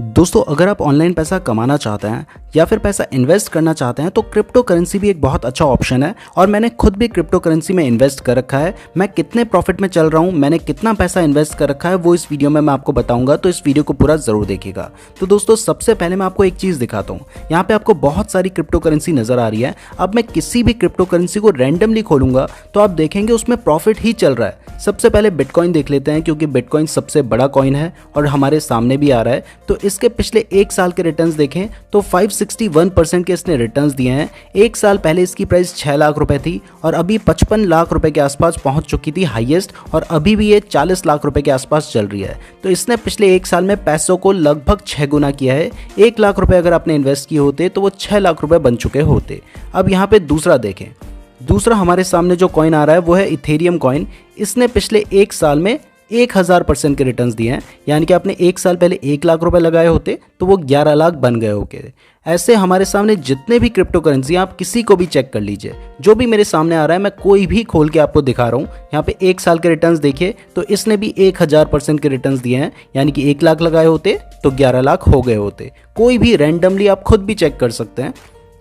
दोस्तों, अगर आप ऑनलाइन पैसा कमाना चाहते हैं या फिर पैसा इन्वेस्ट करना चाहते हैं तो क्रिप्टो करेंसी भी एक बहुत अच्छा ऑप्शन है। और मैंने खुद भी क्रिप्टो करेंसी में इन्वेस्ट कर रखा है। मैं कितने प्रॉफिट में चल रहा हूं, मैंने कितना पैसा इन्वेस्ट कर रखा है, वो इस वीडियो में मैं आपको बताऊंगा। तो इस वीडियो को पूरा जरूर देखिएगा। तो दोस्तों, सबसे पहले मैं आपको एक चीज़ दिखाता हूँ। यहाँ पे आपको बहुत सारी क्रिप्टो करेंसी नजर आ रही है। अब मैं किसी भी क्रिप्टो करेंसी को रैंडमली खोलूंगा तो आप देखेंगे उसमें प्रॉफिट ही चल रहा है। सबसे पहले बिटकॉइन देख लेते हैं, क्योंकि बिटकॉइन सबसे बड़ा कॉइन है और हमारे सामने भी आ रहा है। तो इसके पिछले एक साल के रिटर्न्स देखें तो 561% के इसने रिटर्न्स दिए हैं। एक साल पहले इसकी प्राइस 6 लाख रुपए थी और अभी 55 लाख रुपए के आसपास पहुंच चुकी थी हाईएस्ट, और अभी भी ये 40 लाख रुपए के आसपास चल रही है। तो इसने पिछले एक साल में पैसों को लगभग 6 गुना किया है। 1 लाख रुपए अगर आपने इन्वेस्ट किए होते तो वो 6 लाख रुपए बन चुके होते। अब यहाँ पे दूसरा देखें। दूसरा हमारे सामने जो कॉइन आ रहा है वो है इथेरियम कॉइन। इसने पिछले एक साल में 1000% के रिटर्न्स दिए हैं। यानी कि आपने एक साल पहले 1 लाख रुपए लगाए होते तो वो 11 लाख बन गए होते। ऐसे हमारे सामने जितने भी क्रिप्टो करेंसी आप किसी को भी चेक कर लीजिए, जो भी मेरे सामने आ रहा है मैं कोई भी खोल के आपको दिखा रहा हूँ। यहाँ पे एक साल के रिटर्न्स देखिए तो इसने भी 1000% के रिटर्न्स दिए हैं। यानी कि 1 लाख लगाए होते तो 11 लाख हो गए होते। कोई भी रैंडमली आप खुद भी चेक कर सकते हैं।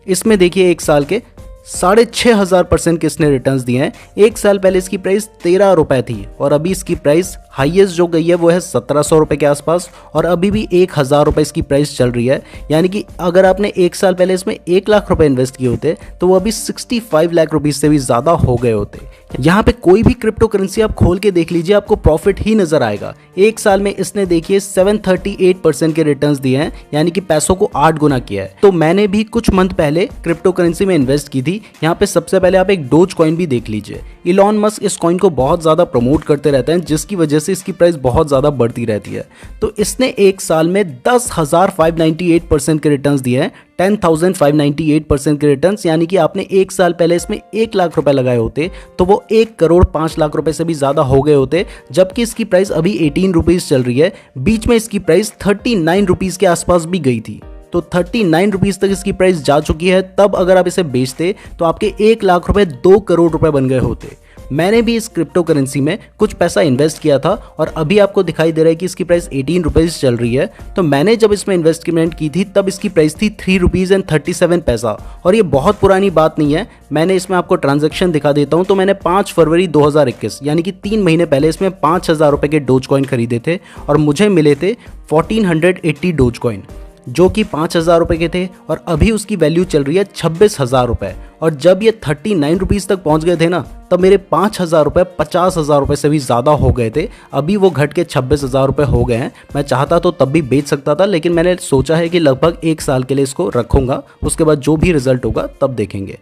इसमें देखिए एक साल के 6500% के इसने रिटर्न्स दिए हैं। एक साल पहले इसकी प्राइस 13 रुपए थी और अभी इसकी प्राइस हाईएस्ट जो गई है वो है 1700 रुपए के आसपास, और अभी भी 1000 रुपए इसकी प्राइस चल रही है। यानी कि अगर आपने एक साल पहले इसमें 1 लाख रुपए इन्वेस्ट किए होते तो वो अभी 65 लाख रुपीज से भी ज्यादा हो गए होते। यहाँ पे कोई भी क्रिप्टो करेंसी आप खोल के देख लीजिए, आपको प्रॉफिट ही नजर आएगा। एक साल में इसने देखिए 738% के रिटर्न्स दिए हैं, यानी कि पैसों को 8 गुना किया है। तो मैंने भी कुछ मंथ पहले क्रिप्टो करेंसी में इन्वेस्ट की थी। यहाँ पे सबसे पहले आप एक डोज कॉइन भी देख लीजिए। इलॉन मस्क इस कॉइन को बहुत ज्यादा प्रमोट करते रहते हैं, जिसकी वजह से इसकी प्राइस बहुत ज्यादा बढ़ती रहती है। तो इसने एक साल में 10,598% के रिटर्न्स दिए हैं। 10,598% के रिटर्न्स, यानी कि आपने एक साल पहले इसमें 1 लाख रुपए लगाए होते तो वो 1 करोड़ 5 लाख रुपए से भी ज्यादा हो गए होते। जबकि इसकी प्राइस अभी 18 रुपीज चल रही है। बीच में इसकी प्राइस 39 रुपीज के आसपास भी गई थी। तो 39 रुपीज तक इसकी प्राइस जा चुकी है। तब अगर आप इसे बेचते तो आपके 1 लाख रुपए 2 करोड़ रुपए बन गए होते। मैंने भी इस क्रिप्टो करेंसी में कुछ पैसा इन्वेस्ट किया था और अभी आपको दिखाई दे रहा है कि इसकी प्राइस 18 रुपीज चल रही है। तो मैंने जब इसमें इन्वेस्टमेंट की थी तब इसकी प्राइस थी 3.37 और ये बहुत पुरानी बात नहीं है। मैंने इसमें आपको ट्रांजैक्शन दिखा देता हूं। तो मैंने 5 फरवरी 2021 यानी कि 3 महीने पहले इसमें 5000 रुपए के डोज कॉइन खरीदे थे और मुझे मिले थे 1480 डोज कॉइन, जो कि 5000 रुपए के थे, और अभी उसकी वैल्यू चल रही है 26,000 रुपए। और जब ये 39 रुपीज तक पहुंच गए थे ना, तब मेरे 5000 रुपए 50,000 रुपए से भी ज्यादा हो गए थे। अभी वो घट के 26,000 रुपए हो गए हैं। मैं चाहता तो तब भी बेच सकता था, लेकिन मैंने सोचा है कि लगभग एक साल के लिए इसको रखूंगा, उसके बाद जो भी रिजल्ट होगा तब देखेंगे।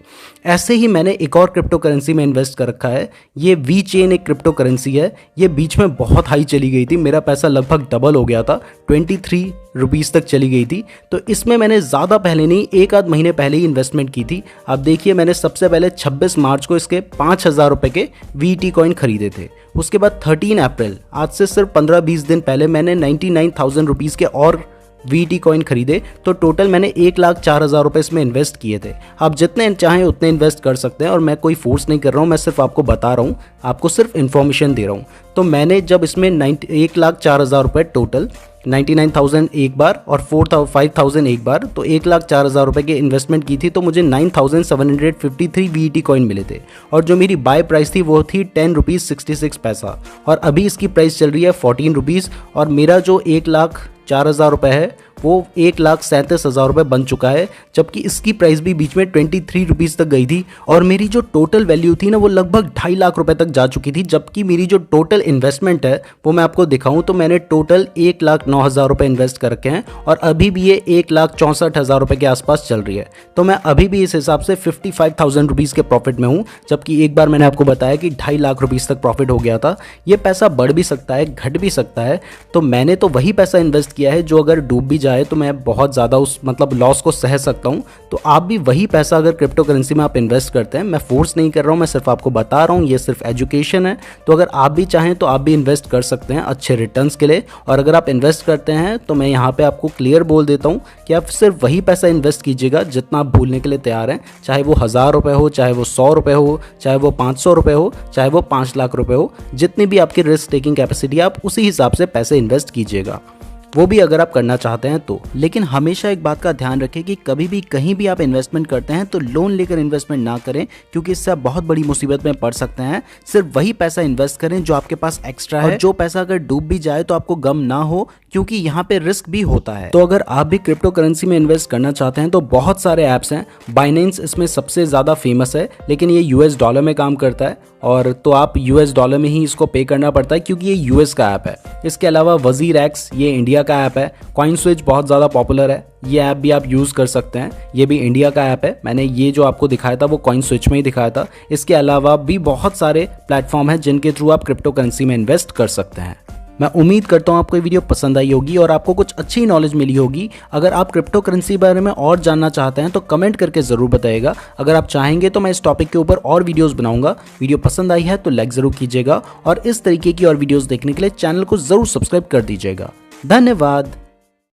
ऐसे ही मैंने एक और क्रिप्टो करेंसी में इन्वेस्ट कर रखा है। ये वी चेन एक क्रिप्टो करेंसी है। ये बीच में बहुत हाई चली गई थी, मेरा पैसा लगभग डबल हो गया था, 23 रुपीज तक चली गई थी। तो इसमें मैंने ज़्यादा पहले नहीं, 1 आध महीने पहले ही इन्वेस्टमेंट की थी। आप देखिए, मैंने सबसे पहले 26 मार्च को इसके 5000 रुपए के वीटी कॉइन खरीदे थे। उसके बाद 13 अप्रैल, आज से सिर्फ 15-20 दिन पहले, मैंने 99,000 रुपीज़ के और वीटी कॉइन खरीदे। तो टोटल मैंने 1,04,000 रुपए इसमें इन्वेस्ट किए थे। आप जितने चाहें उतने इन्वेस्ट कर सकते हैं और मैं कोई फोर्स नहीं कर रहा हूँ, मैं सिर्फ आपको बता रहा हूँ, आपको सिर्फ इन्फॉर्मेशन दे रहा हूँ। तो मैंने जब इसमें 1,04,000 रुपए टोटल, 99,000 एक बार और 5,000 एक बार, तो 1,04,000 रुपए की इन्वेस्टमेंट की थी। तो मुझे 9,753 वीटी कॉइन मिले थे और जो मेरी बाय प्राइस थी वो थी 10 रुपीज़ 66 पैसा, और अभी इसकी प्राइस चल रही है 14 रुपीज़। और मेरा जो 1,04,000 रुपए है वो 1,37,000 रुपए बन चुका है, जबकि इसकी प्राइस भी बीच में 23 रुपीज़ तक गई थी। और मेरी जो टोटल वैल्यू थी ना वो लगभग 2.5 लाख रुपए तक जा चुकी थी। जबकि मेरी जो टोटल इन्वेस्टमेंट है वो मैं आपको दिखाऊं तो मैंने टोटल 1,09,000 रुपए इन्वेस्ट कर रखे हैं और अभी भी ये 1,64,000 रुपए के आसपास चल रही है। तो मैं अभी भी इस हिसाब से 55,000 रुपीज़ के प्रॉफिट में हूँ, जबकि एक बार मैंने आपको बताया कि 2.5 लाख रुपीज़ तक प्रॉफिट हो गया था। ये पैसा बढ़ भी सकता है, घट भी सकता है। तो मैंने तो वही पैसा इन्वेस्ट किया है जो अगर डूब भी जाए तो मैं बहुत ज़्यादा उस लॉस को सह सकता हूँ। तो आप भी वही पैसा अगर क्रिप्टो करेंसी में आप इन्वेस्ट करते हैं, मैं फोर्स नहीं कर रहा हूँ, मैं सिर्फ आपको बता रहा हूँ, ये सिर्फ एजुकेशन है। तो अगर आप भी चाहें तो आप भी इन्वेस्ट कर सकते हैं अच्छे रिटर्न्स के लिए। और अगर आप इन्वेस्ट करते हैं तो मैं यहाँ पे आपको क्लियर बोल देता हूँ कि आप सिर्फ वही पैसा इन्वेस्ट कीजिएगा जितना आप भूलने के लिए तैयार हैं, चाहे वो 1000 रुपये हो, चाहे वो 100 रुपये हो, चाहे वो 500 रुपये हो, चाहे वो 5 लाख रुपये हो। जितनी भी आपकी रिस्क टेकिंग कैपेसिटी है आप उसी हिसाब से पैसे इन्वेस्ट कीजिएगा। वो भी अगर आप करना चाहते हैं तो। लेकिन हमेशा एक बात का ध्यान रखें कि कभी भी कहीं भी आप इन्वेस्टमेंट करते हैं तो लोन लेकर इन्वेस्टमेंट ना करें, क्योंकि इससे आप बहुत बड़ी मुसीबत में पड़ सकते हैं। सिर्फ वही पैसा इन्वेस्ट करें जो आपके पास एक्स्ट्रा है, और जो पैसा अगर डूब भी जाए तो आपको गम ना हो, क्योंकि यहाँ पे रिस्क भी होता है। तो अगर आप भी क्रिप्टो करेंसी में इन्वेस्ट करना चाहते हैं तो बहुत सारे ऐप्स हैं। बाइनेंस इसमें सबसे ज़्यादा फेमस है, लेकिन ये यूएस डॉलर में काम करता है, और तो आप यूएस डॉलर में ही इसको पे करना पड़ता है क्योंकि ये यूएस का ऐप है। इसके अलावा वजीर एक्स ये इंडिया का ऐप है। कॉइन स्विच बहुत ज़्यादा पॉपुलर है, ये ऐप भी आप यूज़ कर सकते हैं, ये भी इंडिया का ऐप है। मैंने ये जो आपको दिखाया था वो कॉइन स्विच में ही दिखाया था। इसके अलावा भी बहुत सारे प्लेटफॉर्म हैं जिनके थ्रू आप क्रिप्टो करेंसी में इन्वेस्ट कर सकते हैं। मैं उम्मीद करता हूँ आपको ये वीडियो पसंद आई होगी और आपको कुछ अच्छी नॉलेज मिली होगी। अगर आप क्रिप्टो करेंसी के बारे में और जानना चाहते हैं तो कमेंट करके ज़रूर बताइएगा। अगर आप चाहेंगे तो मैं इस टॉपिक के ऊपर और वीडियोस बनाऊंगा। वीडियो पसंद आई है तो लाइक ज़रूर कीजिएगा, और इस तरीके की और वीडियोस देखने के लिए चैनल को ज़रूर सब्सक्राइब कर दीजिएगा। धन्यवाद।